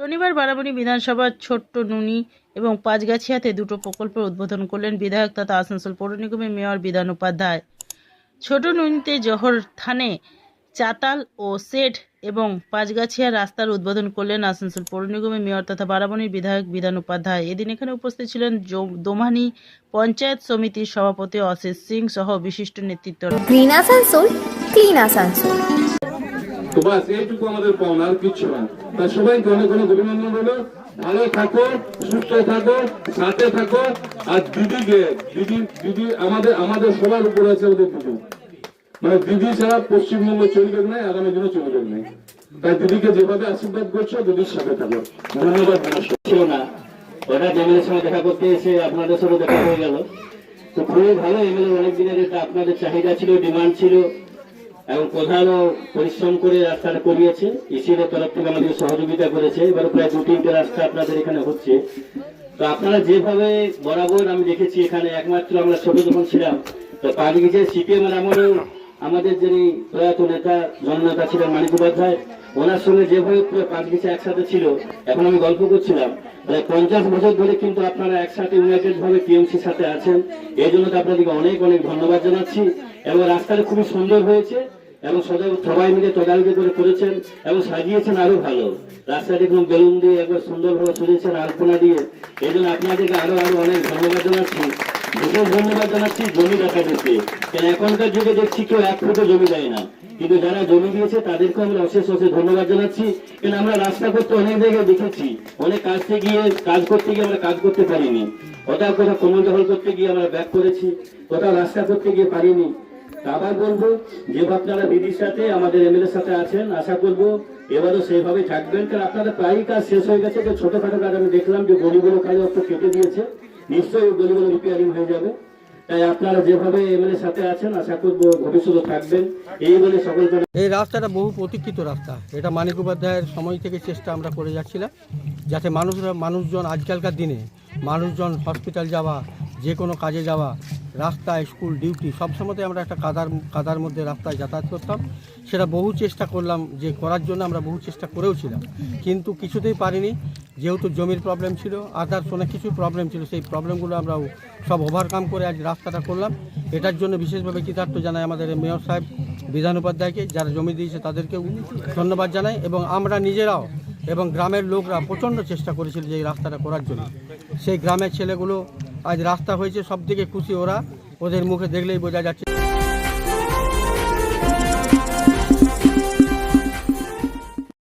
শনিবার বারাবণী বিধানসভার ছোট্ট নুনি এবং পাঁচগাছিয়াতে দুটো প্রকল্পের উদ্বোধন করলেন বিধায়ক তথা আসানসোল পৌর নিগমের মেয়র বিধান উপাধ্যায়। ছোট নুনিতে জহর থানে চাতাল ও সেট এবং পাঁচগাছিয়া রাস্তার উদ্বোধন করলেন আসানসোল পৌর নিগমের মেয়র তথা বারাবণীর বিধায়ক বিধান উপাধ্যায়। এদিন এখানে উপস্থিত ছিলেন দোমানি পঞ্চায়েত সমিতির সভাপতি অশিস সিং সহ বিশিষ্ট নেতৃত্ব। Green Asansol, clean Asansol. তো বাস এইটুকু আমাদের পাওনা, আর কিচ্ছু না। তাই সবাইকে অনেক অনেক অভিনন্দন হলো। ভালো থাকো, সুস্থ থাকো, সাথে থাকো। আর দিদিকে দিদি আমাদের সবার উপরে আছে ওদের দিদি, মানে দিদি ছাড়া পশ্চিমবঙ্গ চলবে না, আগামী দিনে চলবে না। তাই দিদিকে যেভাবে আশীর্বাদ করছো, দিদির সাথে থাকো। ধন্যবাদ। ছিল না, ওটা এমএলএর সঙ্গে দেখা করতে এসে আপনাদের সঙ্গে দেখা হয়ে গেল। তো খুবই ভালো। এমএলএ অনেক দিনের এটা আপনাদের চাহিদা ছিল, ডিমান্ড ছিল, এবং প্রধানও পরিশ্রম করে রাস্তাটা করিয়েছে। ইসির তরফ থেকে আমাদের সহযোগিতা করেছে। এবার প্রায় 2-3টে রাস্তা আপনাদের এখানে হচ্ছে। তো আপনারা যেভাবে বরাবর আমি দেখেছি এখানে, একমাত্র আমরা ছোট যখন ছিলাম তো পাঁচগাছিয়া সিপিএম এর আমলেও আমাদের যিনি প্রয়াত নেতা জননেতা ছিলেন মানিক উপাধ্যায়, ওনার সঙ্গে যেভাবে পুরো পাঁচগাছিয়া একসাথে ছিল। এখন আমি গল্প করছিলাম প্রায় 50 বছর ধরে কিন্তু আপনারা একসাথে ইউনাইটেড ভাবে টিএমসির সাথে আছেন। এই জন্য তো আপনাদেরকে অনেক অনেক ধন্যবাদ জানাচ্ছি। এবং রাস্তাটা খুবই সুন্দর হয়েছে এবং সবাই মিলে তদারকি করে করেছেন এবং সাজিয়েছেন আরো ভালো। রাস্তাটি কোনো বেলুন দিয়ে একবার সুন্দরভাবে সরিয়েছেন, আলপনা দিয়ে। এই জন্য আপনাদেরকে আরো আরো অনেক ধন্যবাদ জানাচ্ছি। বিশেষ ধন্যবাদ জানাচ্ছি জমি ডাকাদেরকে। কেন এখনকার যুগে দেখছি কেউ 1 ফুটও জমি দেয় না, কিন্তু যারা জমি দিয়েছে তাদেরকে আমরা অশেষ অশেষ ধন্যবাদ জানাচ্ছি। কেন আমরা রাস্তা করতে অনেক জায়গায় দেখেছি, অনেক কাজ করতে গিয়ে আমরা কাজ করতে পারিনি। কোথাও কমল দখল করতে গিয়ে আমরা ব্যাক করেছি, কোথাও রাস্তা করতে গিয়ে পারিনি। আবার বলবো যে আপনারা দিদির সাথে আমাদের এমএলএ সাথে আছেন, আশা করবো এবারও সেইভাবে থাকবেন। কারণ আপনাদের প্রায়ই কাজ শেষ হয়ে গেছে। যে ছোটখাটো কাজ আমি দেখলাম যে গলিগুলো কাজ একটু কেটে দিয়েছে, নিশ্চয়ই ওই গলিগুলো রিপেয়ারিং হয়ে যাবে। তাই আপনারা যেভাবে এমএলএ সাথে আছেন, আশা করবো ভবিষ্যতে থাকবেন। এই বলে সকলকে। এই রাস্তাটা বহু প্রতীক্ষিত রাস্তা। এটা মানিক উপাধ্যায়ের সময় থেকে চেষ্টা আমরা করে যাচ্ছিলাম, যাতে মানুষজন আজকালকার দিনে মানুষজন হসপিটাল যাওয়া, যে কোনো কাজে যাওয়া, রাস্তা, স্কুল, ডিউটি সব সময়তে আমরা একটা কাদার মধ্যে রাস্তায় যাতায়াত করতাম। সেটা বহু চেষ্টা করলাম, যে করার জন্য আমরা বহু চেষ্টা করেওছিলাম, কিন্তু কিছুতেই পারিনি। যেহেতু জমির প্রবলেম ছিল, আদার্স অনেক কিছু প্রবলেম ছিল, সেই প্রবলেমগুলো আমরা সব ওভারকাম করে আজ রাস্তাটা করলাম। এটার জন্য বিশেষভাবে কৃতার্থ জানাই আমাদের মেয়র সাহেব বিধান উপাধ্যায়কে, যারা জমি দিয়েছে তাদেরকেও ধন্যবাদ জানাই। এবং আমরা নিজেরাও এবং গ্রামের লোকরা প্রচণ্ড চেষ্টা করেছিল যে এই রাস্তাটা করার জন্য। সেই গ্রামের ছেলেগুলো আজ রাস্তা হয়েছে, সব থেকে খুশি ওরা, ওদের মুখে দেখলেই বোঝা যাচ্ছে।